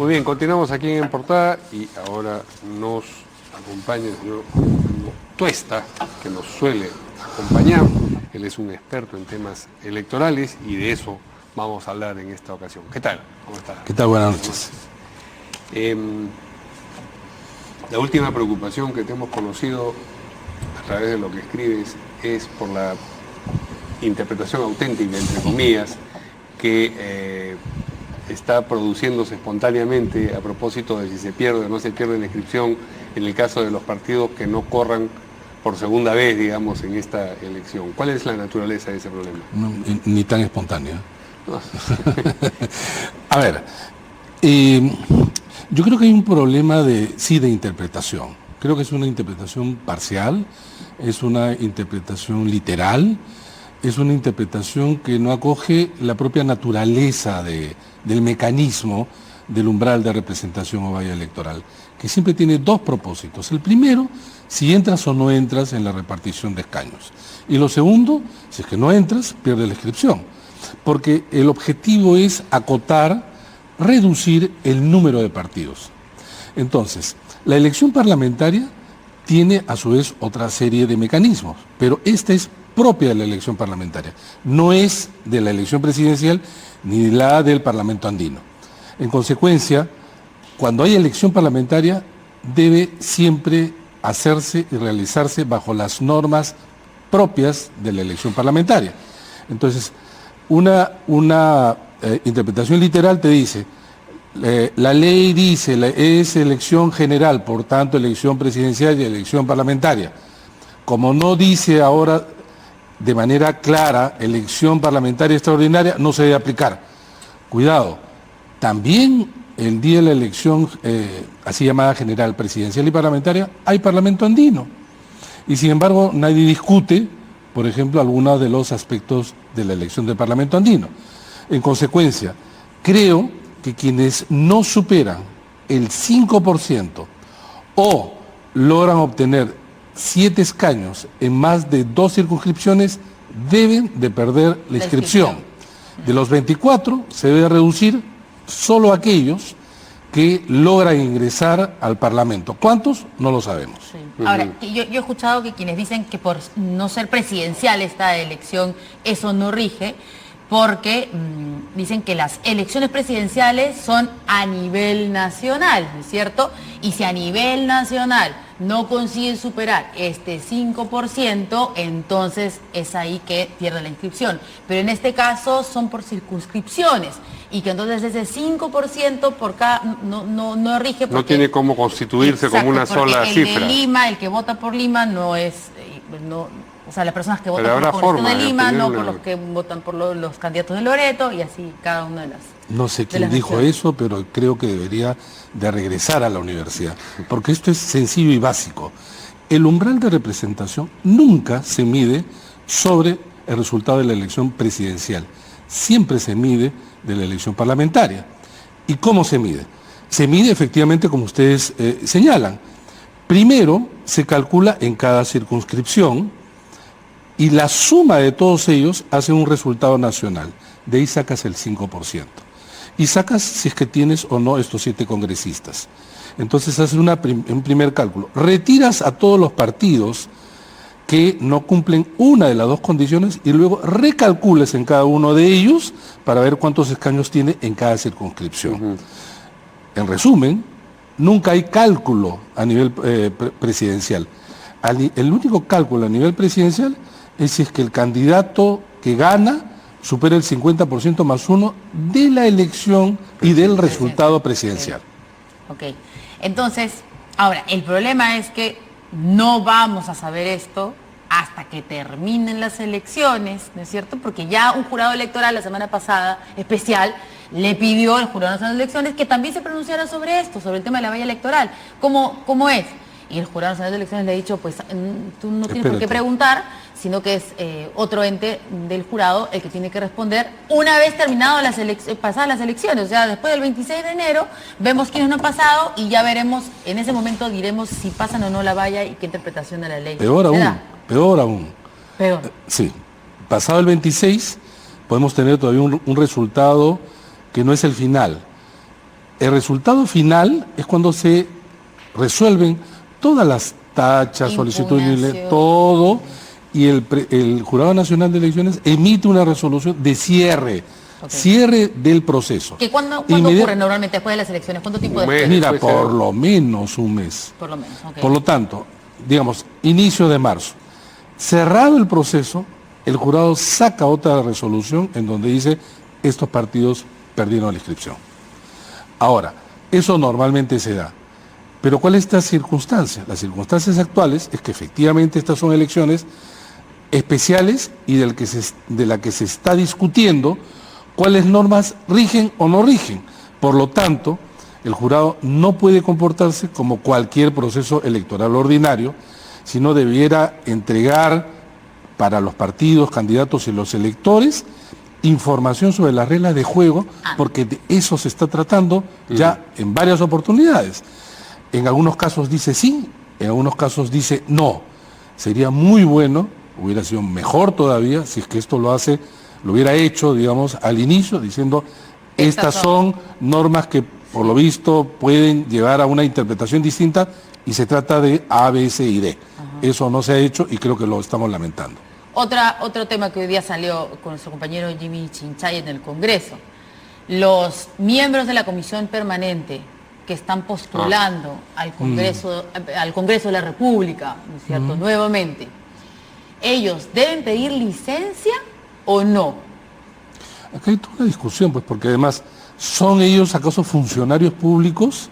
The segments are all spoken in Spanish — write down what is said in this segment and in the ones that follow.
Muy bien, continuamos aquí en Portada y ahora nos acompaña el señor Tuesta, que nos suele acompañar. Él es un experto en temas electorales y de eso vamos a hablar en esta ocasión. ¿Qué tal? ¿Cómo está? ¿Qué tal? Buenas noches. La última preocupación que te hemos conocido a través de lo que escribes es por la interpretación auténtica, entre comillas, que está produciéndose espontáneamente a propósito de si se pierde o no se pierde la inscripción en el caso de los partidos que no corran por segunda vez, digamos, en esta elección. ¿Cuál es la naturaleza de ese problema? No, ni tan espontáneo. No. A ver, yo creo que hay un problema de interpretación. Creo que es una interpretación parcial, es una interpretación literal, es una interpretación que no acoge la propia naturaleza del mecanismo del umbral de representación o valla electoral, que siempre tiene dos propósitos. El primero, si entras o no entras en la repartición de escaños. Y lo segundo, si es que no entras, pierdes la inscripción. Porque el objetivo es acotar, reducir el número de partidos. Entonces, la elección parlamentaria tiene a su vez otra serie de mecanismos, pero esta es propia de la elección parlamentaria, no es de la elección presidencial ni de la del Parlamento andino. En consecuencia, cuando hay elección parlamentaria, debe siempre hacerse y realizarse bajo las normas propias de la elección parlamentaria. Entonces, una interpretación literal te dice, la ley dice, es elección general, por tanto elección presidencial y elección parlamentaria. Como no dice ahora de manera clara elección parlamentaria extraordinaria, no se debe aplicar. Cuidado, también el día de la elección, así llamada general, presidencial y parlamentaria, hay Parlamento andino. Y sin embargo nadie discute, por ejemplo, algunos de los aspectos de la elección del Parlamento andino. En consecuencia, creo que quienes no superan el 5% o logran obtener 7 escaños en más de 2 circunscripciones deben de perder la inscripción. De los 24 se debe reducir solo aquellos que logran ingresar al Parlamento. ¿Cuántos? No lo sabemos. Sí. Ahora, yo he escuchado que quienes dicen que por no ser presidencial esta elección, eso no rige, porque dicen que las elecciones presidenciales son a nivel nacional, ¿no es cierto? Y si a nivel nacional no consiguen superar este 5%, entonces es ahí que pierde la inscripción. Pero en este caso son por circunscripciones, y que entonces ese 5% por cada no rige. No tiene cómo constituirse. Exacto, como una sola cifra. El de Lima, el que vota por Lima, no es... O sea, las personas que votan por la Congreso de Lima, no por los que votan por los candidatos de Loreto, y así cada una de las... No sé quién dijo eso, pero creo que debería de regresar a la universidad, porque esto es sencillo y básico. El umbral de representación nunca se mide sobre el resultado de la elección presidencial, siempre se mide de la elección parlamentaria. ¿Y cómo se mide? Se mide efectivamente como ustedes señalan. Primero se calcula en cada circunscripción y la suma de todos ellos hace un resultado nacional. De ahí sacas el 5%. Y sacas si es que tienes o no estos 7 congresistas. Entonces haces un primer cálculo. Retiras a todos los partidos que no cumplen una de las 2 condiciones y luego recalcules en cada uno de ellos para ver cuántos escaños tiene en cada circunscripción. En resumen, nunca hay cálculo a nivel presidencial. El único cálculo a nivel presidencial es si es que el candidato que gana supera el 50% más 1 de la elección y del resultado presidencial. Ok. Entonces, ahora, el problema es que no vamos a saber esto hasta que terminen las elecciones, ¿no es cierto? Porque ya un jurado electoral la semana pasada, especial, le pidió al Jurado Nacional de Elecciones que también se pronunciara sobre esto, sobre el tema de la valla electoral. ¿Cómo es? Y el Jurado Nacional de Elecciones le ha dicho, pues tú no tienes por qué preguntar, sino que es otro ente del jurado el que tiene que responder una vez terminadas pasadas las elecciones. O sea, después del 26 de enero vemos quiénes no han pasado y ya veremos, en ese momento diremos si pasan o no la valla y qué interpretación de la ley. Peor aún. Peor. Sí. Pasado el 26 podemos tener todavía un resultado que no es el final. El resultado final es cuando se resuelven todas las tachas, solicitudes, todo, y el Jurado Nacional de Elecciones emite una resolución de cierre. Okay. Cierre del proceso. ¿Cuándo ocurre normalmente después de las elecciones? ¿Cuánto tiempo después? Mira, por lo menos un mes. Por lo menos, okay. Por lo tanto, digamos, inicio de marzo. Cerrado el proceso, el jurado saca otra resolución en donde dice estos partidos perdieron la inscripción. Ahora, eso normalmente se da. Pero ¿cuál es esta circunstancia? Las circunstancias actuales es que efectivamente estas son elecciones especiales y de la que se está discutiendo cuáles normas rigen o no rigen. Por lo tanto, el jurado no puede comportarse como cualquier proceso electoral ordinario, sino debiera entregar para los partidos, candidatos y los electores información sobre las reglas de juego, porque de eso se está tratando ya en varias oportunidades. En algunos casos dice sí, en algunos casos dice no. Sería muy bueno, hubiera sido mejor todavía, si es que esto lo hubiera hecho, digamos, al inicio, diciendo, estas son normas que, por lo visto, pueden llevar a una interpretación distinta y se trata de A, B, C y D. Eso no se ha hecho y creo que lo estamos lamentando. Otro tema que hoy día salió con nuestro compañero Jimmy Chinchay en el Congreso. Los miembros de la Comisión Permanente que están postulando al Congreso de la República, ¿no es cierto?, nuevamente, ¿ellos deben pedir licencia o no? Acá hay toda una discusión, pues, porque además, ¿son ellos acaso funcionarios públicos?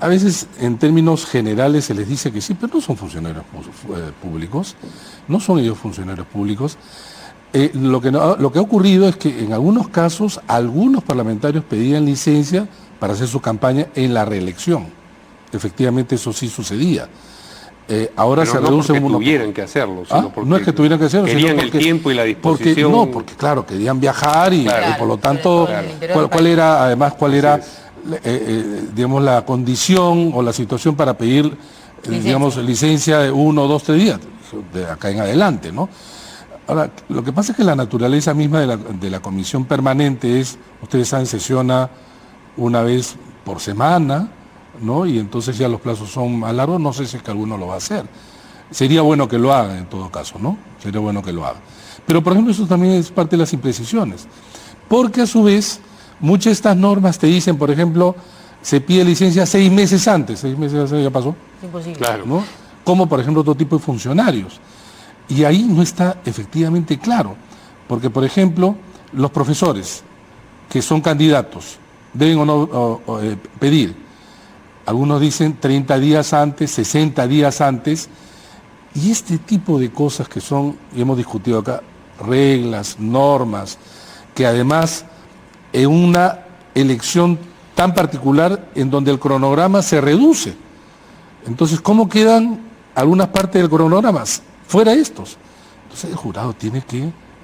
A veces, en términos generales, se les dice que sí, pero no son funcionarios públicos, no son ellos funcionarios públicos. Lo que ha ocurrido es que en algunos casos, algunos parlamentarios pedían licencia para hacer su campaña en la reelección. Efectivamente, eso sí sucedía. Ahora pero se no reduce porque tuvieran que hacerlo, sino porque no es que tuvieran que hacerlo, querían sino porque, el tiempo y la disposición. Porque claro, querían viajar y por lo tanto, claro. ¿cuál era digamos, la condición o la situación para pedir, digamos, licencia de 1, 2, 3 días, de acá en adelante, ¿no? Ahora, lo que pasa es que la naturaleza misma de la comisión permanente es, ustedes saben, sesiona una vez por semana, ¿no? Y entonces ya los plazos son más largos, no sé si es que alguno lo va a hacer. Sería bueno que lo haga en todo caso, ¿no? Sería bueno que lo haga. Pero, por ejemplo, eso también es parte de las imprecisiones, porque a su vez, muchas de estas normas te dicen, por ejemplo, se pide licencia 6 meses antes. 6 meses antes ya pasó. Imposible. Claro. ¿No? Como, por ejemplo, otro tipo de funcionarios. Y ahí no está efectivamente claro. Porque, por ejemplo, los profesores que son candidatos deben o no pedir. Algunos dicen 30 días antes, 60 días antes. Y este tipo de cosas que son, y hemos discutido acá, reglas, normas, que además en una elección tan particular en donde el cronograma se reduce. Entonces, ¿cómo quedan algunas partes del cronograma? Fuera estos. Entonces el jurado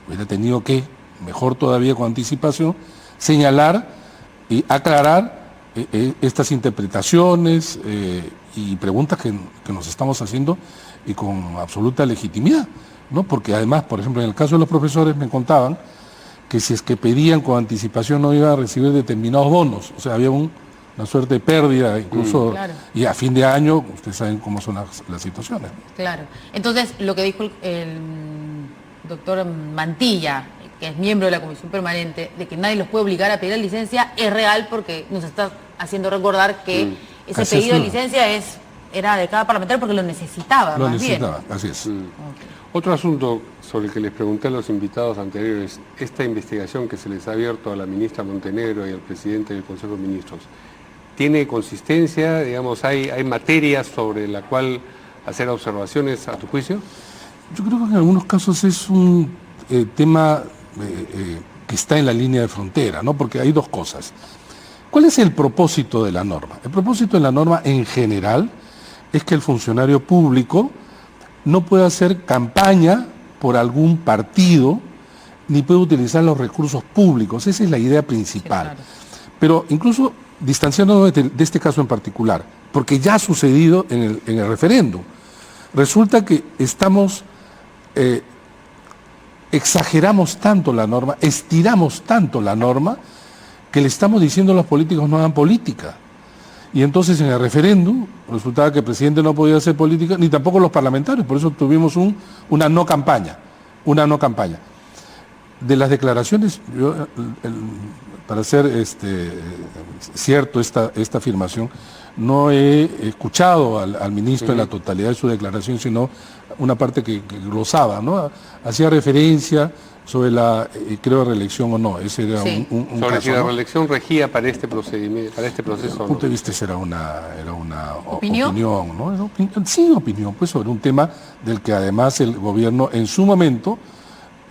hubiera tenido que, mejor todavía con anticipación, señalar y aclarar estas interpretaciones y preguntas que nos estamos haciendo y con absoluta legitimidad, ¿no? Porque además, por ejemplo, en el caso de los profesores me contaban que si es que pedían con anticipación no iban a recibir determinados bonos, o sea, había una suerte de pérdida, incluso, claro. Y a fin de año, ustedes saben cómo son las situaciones. Claro. Entonces, lo que dijo el doctor Mantilla, que es miembro de la Comisión Permanente, de que nadie los puede obligar a pedir la licencia, es real porque nos está haciendo recordar que ese Así pedido es, de licencia era de cada parlamentario porque lo necesitaba. Lo más necesitaba, bien. así es. Okay. Otro asunto sobre el que les pregunté a los invitados anteriores, esta investigación que se les ha abierto a la ministra Montenegro y al presidente del Consejo de Ministros, ¿tiene consistencia? Digamos, ¿hay materias sobre la cual hacer observaciones a tu juicio? Yo creo que en algunos casos es un tema que está en la línea de frontera, ¿no? Porque hay dos cosas. ¿Cuál es el propósito de la norma? El propósito de la norma en general es que el funcionario público no puede hacer campaña por algún partido ni puede utilizar los recursos públicos. Esa es la idea principal. Sí, claro. Pero incluso distanciándonos de este caso en particular, porque ya ha sucedido en el referéndum, resulta que exageramos tanto la norma, estiramos tanto la norma, que le estamos diciendo a los políticos no hagan política. Y entonces en el referéndum resultaba que el presidente no podía hacer política, ni tampoco los parlamentarios, por eso tuvimos una no campaña. De las declaraciones, para ser cierto esta afirmación, no he escuchado al ministro en la totalidad de su declaración, sino una parte que glosaba, ¿no? Hacía referencia sobre la, creo, reelección o no. Ese era un sobre caso, si la ¿no? reelección regía para este procedimiento, para este proceso. Desde el ¿no? punto de vista era una ¿Opinión? opinión, ¿no? Sí, opinión, pues sobre un tema del que además el gobierno en su momento,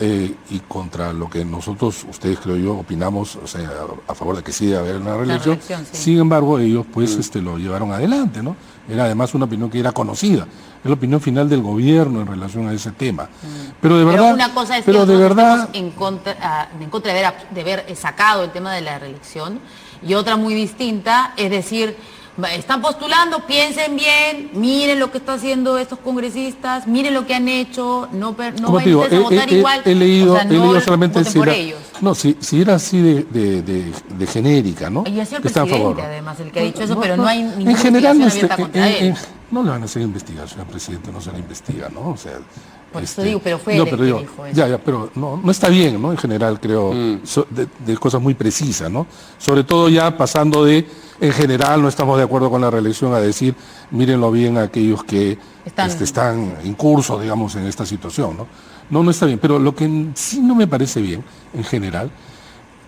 y contra lo que nosotros, ustedes creo yo, opinamos, o sea, a favor de que sí debe haber una reelección, sí. sin embargo ellos pues lo llevaron adelante, ¿no? Era además una opinión que era conocida, es la opinión final del gobierno en relación a ese tema. Pero de verdad, una cosa es que pero de nosotros verdad, estemos en contra de haber sacado el tema de la reelección, y otra muy distinta es decir, están postulando, piensen bien, miren lo que están haciendo estos congresistas, miren lo que han hecho, no como te vayan digo, ustedes a votar igual. he leído, o sea, he leído solamente voten por ellos. si era así de genérica, ¿no? Y ha sido el que está a presidente, favor. además, el que ha dicho eso, pero no hay en ninguna general, investigación abierta contra él. no le van a hacer investigación al presidente, no se le investiga, ¿no? O sea, Por eso digo, pero fue él el que dijo eso. Ya, pero no está bien, ¿no? En general, creo, de cosas muy precisas, ¿no? Sobre todo ya pasando de, en general, no estamos de acuerdo con la reelección, a decir, mírenlo bien a aquellos que están en curso, digamos, en esta situación, ¿no? No está bien, pero lo que sí no me parece bien, en general,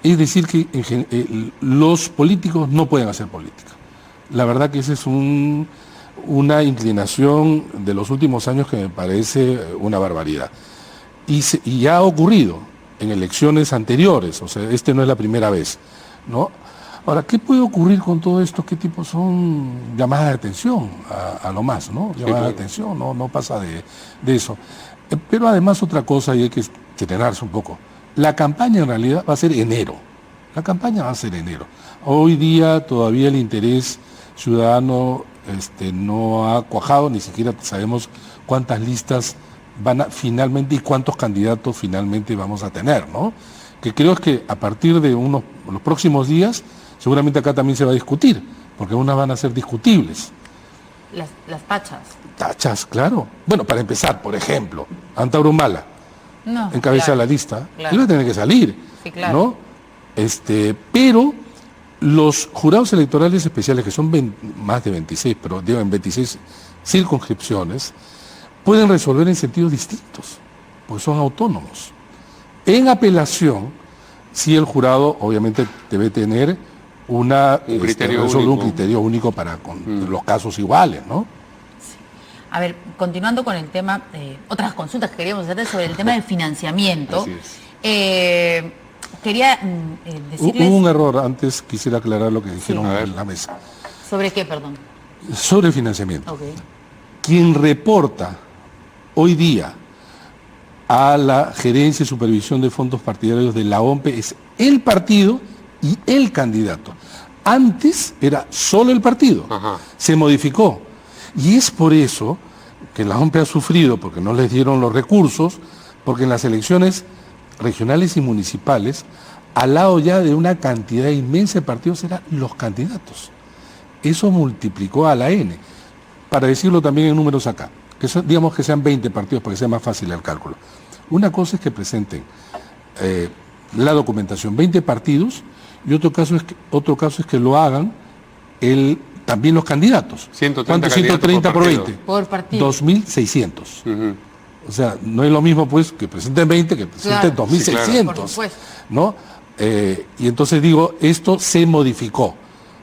es decir que los políticos no pueden hacer política. La verdad que esa es una inclinación de los últimos años que me parece una barbaridad. Y ya ha ocurrido en elecciones anteriores, o sea, no es la primera vez, ¿no? Ahora, ¿qué puede ocurrir con todo esto? ¿Qué tipo son llamadas de atención a lo más, ¿no? Llamadas de atención, no pasa de eso. Pero además otra cosa, y hay que serenarse un poco, la campaña en realidad va a ser enero. La campaña va a ser enero. Hoy día todavía el interés ciudadano no ha cuajado, ni siquiera sabemos cuántas listas van a finalmente y cuántos candidatos finalmente vamos a tener, ¿no? Que creo que a partir de los próximos días, seguramente acá también se va a discutir, porque unas van a ser discutibles. Las tachas. Tachas, claro. Bueno, para empezar, por ejemplo, Antauro Humala encabeza la lista, él va a tener que salir, ¿no? Pero los jurados electorales especiales, que son más de 26, pero digo en 26 circunscripciones, pueden resolver en sentidos distintos, porque son autónomos. En apelación, sí el jurado obviamente debe tener un criterio único para los casos iguales, ¿no? A ver, continuando con el tema, otras consultas que queríamos hacer sobre el tema del financiamiento. Así es. Quería decirles... Hubo un error, antes quisiera aclarar lo que dijeron en la mesa. ¿Sobre qué, perdón? Sobre el financiamiento. Okay. Quien reporta hoy día a la gerencia y supervisión de fondos partidarios de la OMPE es el partido y el candidato. Antes era solo el partido. Ajá. Se modificó. Y es por eso que la OMPE ha sufrido, porque no les dieron los recursos, porque en las elecciones regionales y municipales, al lado ya de una cantidad inmensa de partidos, eran los candidatos. Eso multiplicó a la N. Para decirlo también en números acá, digamos que sean 20 partidos para que sea más fácil el cálculo. Una cosa es que presenten la documentación 20 partidos y otro caso es que lo hagan también los candidatos. 130 ¿Cuánto? 130 por 20. Por partido. 2.600. O sea, no es lo mismo pues que presenten 20 que presenten 2.600. Sí, claro. Por supuesto. ¿No? Y entonces digo, esto se modificó.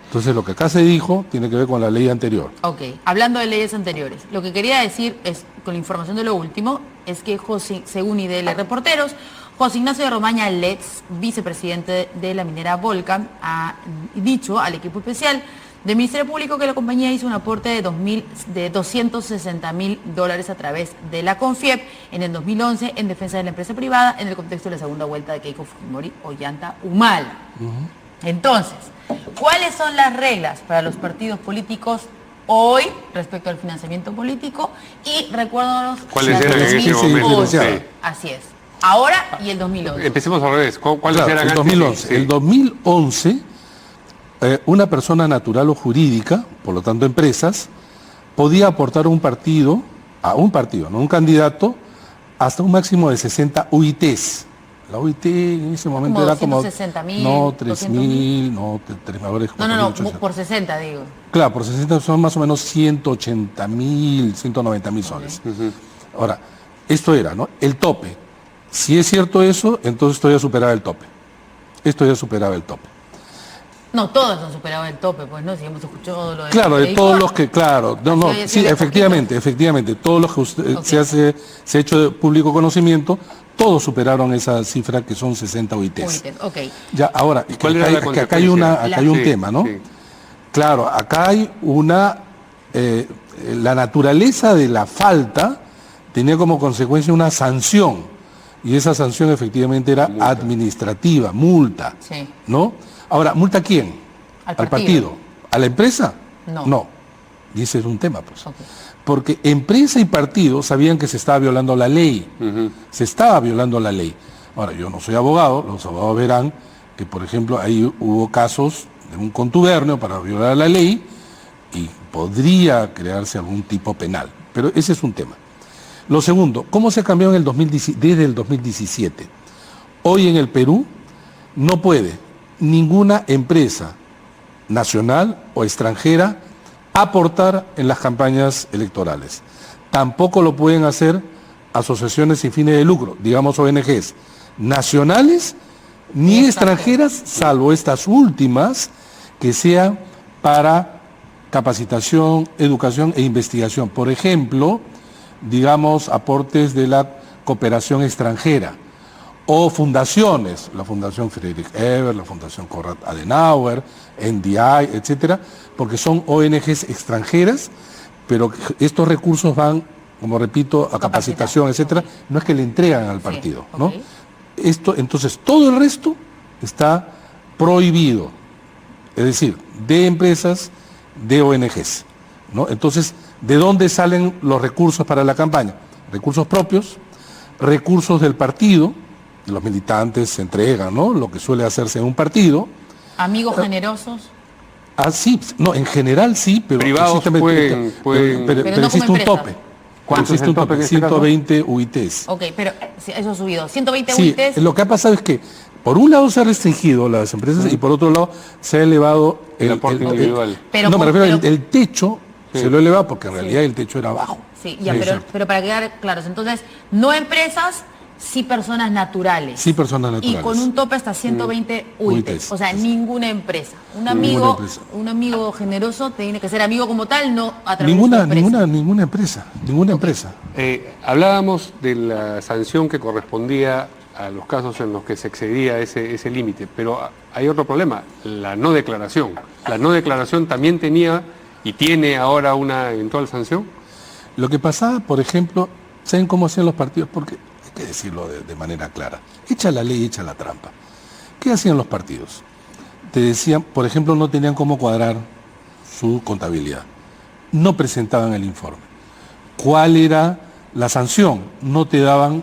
Entonces lo que acá se dijo tiene que ver con la ley anterior. Ok, hablando de leyes anteriores, lo que quería decir es, con la información de lo último, es que según IDL Reporteros, José Ignacio de Romaña Letts, vicepresidente de la minera Volcan, ha dicho al equipo especial del Ministerio Público que la compañía hizo un aporte de $260.000 a través de la CONFIEP en el 2011 en defensa de la empresa privada en el contexto de la segunda vuelta de Keiko Fujimori Ollanta Humala. Entonces, ¿cuáles son las reglas para los partidos políticos hoy respecto al financiamiento político? Y recuérdanos... ¿Cuáles eran en ese momento? Sí. Así es. ahora y el 2011. Empecemos al revés. ¿Cuáles Claro, eran el antes? 2011. Sí. El 2011, una persona natural o jurídica, por lo tanto empresas, podía aportar a un partido, no un candidato, hasta un máximo de 60 UITs. La UIT en ese momento Como era como... 260.000, No, 300.000. 3.000, no, 3.000, ahora es No, 4.800. por 60 digo. Claro, por 60 son más o menos 180.000, 190.000 soles. Ahora, esto era, ¿no? El tope. Si es cierto eso, entonces esto ya superaba el tope. Esto ya superaba el tope. No, todos han superado el tope, pues no, si hemos escuchado lo de... Claro, de todos los que, claro, no, Así sí, de efectivamente, todos los que usted, Ok. se ha hecho de público conocimiento, todos superaron esa cifra que son 60 UITs. Ok. Ya, ahora, que ¿Cuál era la que acá hay consecuencia? un Sí, tema, ¿no? sí. Claro, acá hay la naturaleza de la falta tenía como consecuencia una sanción, y esa sanción efectivamente era Multa. administrativa, multa, Sí. ¿no? Ahora, ¿multa a quién? Al ¿Al partido. partido? ¿A la empresa? No. No. Y ese es un tema, pues. Ok. Porque empresa y partido sabían que se estaba violando la ley. Ujú. Se estaba violando la ley. Ahora, yo no soy abogado, los abogados verán que, por ejemplo, ahí hubo casos de un contubernio para violar la ley y podría crearse algún tipo penal. Pero ese es un tema. Lo segundo, ¿cómo se ha cambiado desde el 2017? Hoy en el Perú no puede ninguna empresa nacional o extranjera aportar en las campañas electorales. Tampoco lo pueden hacer asociaciones sin fines de lucro, digamos ONGs, nacionales ni extranjeras, salvo estas últimas que sean para capacitación, educación e investigación. Por ejemplo, digamos, aportes de la cooperación extranjera o fundaciones, la Fundación Friedrich Ebert, la Fundación Konrad Adenauer, NDI, etcétera, porque son ONGs extranjeras, pero estos recursos van, como repito, a capacitación, etcétera, ok. no es que le entregan al Sí, partido, ok. ¿no? Entonces, todo el resto está prohibido, es decir, de empresas, de ONGs, ¿no? Entonces, ¿de dónde salen los recursos para la campaña? Recursos propios, recursos del partido, los militantes se entregan, ¿no? Lo que suele hacerse en un partido. Amigos generosos. Sí, no, en general sí, pero Privados existe- pueden- Pero no existe como un empresa. tope. ¿Cuánto es Existe el un tope en este caso? 120 UITs. Ok, pero sí, eso ha subido. 120 Sí, UITs. lo que ha pasado es que por un lado se ha restringido las empresas y por otro lado se ha elevado El aporte individual. Pero no, me con- refiero pero- el techo, Sí. se lo ha elevado porque en realidad el techo era bajo. Sí, ya, Sí, pero, cierto. pero para quedar claros, entonces, no empresas, sí personas naturales. Sí, personas Y naturales. con un tope hasta 120 UITs. UITs, O sea, sí. ninguna empresa. Ninguna empresa. Un amigo generoso tiene que ser amigo como tal, no a través de Ninguna su empresa. ninguna empresa. Hablábamos de la sanción que correspondía a los casos en los que se excedía ese límite, pero hay otro problema, la no declaración. La no declaración también tenía y tiene ahora una eventual sanción. Lo que pasaba, por ejemplo, ¿saben cómo hacían los partidos? Porque hay que decirlo de manera clara. Echa la ley, echa la trampa. ¿Qué hacían los partidos? Te decían, por ejemplo, no tenían cómo cuadrar su contabilidad. No presentaban el informe. ¿Cuál era la sanción? No te daban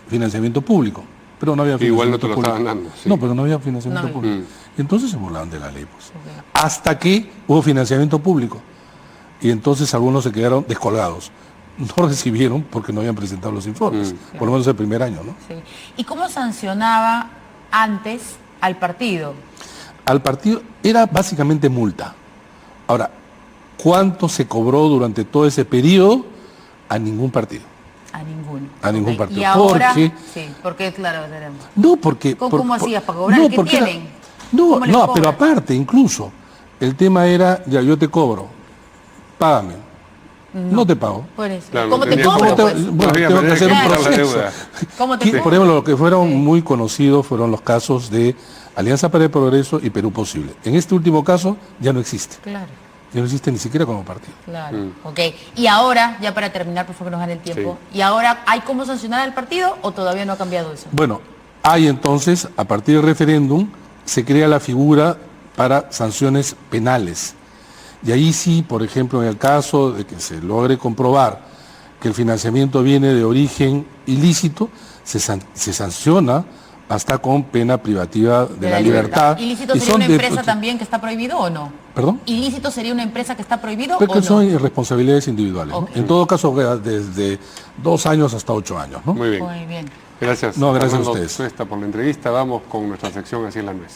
financiamiento público. Pero no había Igual no financiamiento te lo público. estaban dando, sí. No, pero no había financiamiento No. público. Entonces se burlaban de la ley, pues. Hasta que hubo financiamiento público. Y entonces algunos se quedaron descolgados. No recibieron porque no habían presentado los informes, por lo menos el primer año, ¿no? Sí. ¿Y cómo sancionaba antes al partido? Al partido era básicamente multa. Ahora, ¿cuánto se cobró durante todo ese periodo? A ningún partido. A ninguno. A ningún Ok. partido. Y ahora, Porque- sí, porque claro, tenemos. No, porque... ¿Cómo hacías para cobrar? ¿Qué porque tienen? no, ¿Cómo les no, pero cobran? aparte, incluso, el tema era, ya yo te cobro, págame. No te pago. Por eso. Claro, ¿Cómo no te tenía cobro, cómo pues? Bueno, había tengo que manera hacer de un quitar la proceso. deuda. ¿Cómo te Que, cobro? por ejemplo, lo que fueron muy conocidos fueron los casos de Alianza para el Progreso y Perú Posible. En este último caso ya no existe. Claro, Ya no existe ni siquiera como partido. claro. Ok. Y ahora, ya para terminar, por favor, que nos gane el tiempo. ¿Y ahora hay cómo sancionar al partido o todavía no ha cambiado eso? Bueno, hay entonces, a partir del referéndum, se crea la figura para sanciones penales. Y ahí sí, por ejemplo, en el caso de que se logre comprobar que el financiamiento viene de origen ilícito, se sanciona hasta con pena privativa de la libertad. ¿Ilícito sería una empresa también que está prohibido o no? ¿Perdón? ¿Ilícito sería una empresa que está prohibido Pero o no? son irresponsabilidades individuales. Okay. En todo caso, desde 2 años hasta 8 años, ¿no? Muy bien. Muy bien. Gracias. No, gracias a Fernando ustedes. Tuesta por la entrevista. Vamos con nuestra sección Así es la Nuez.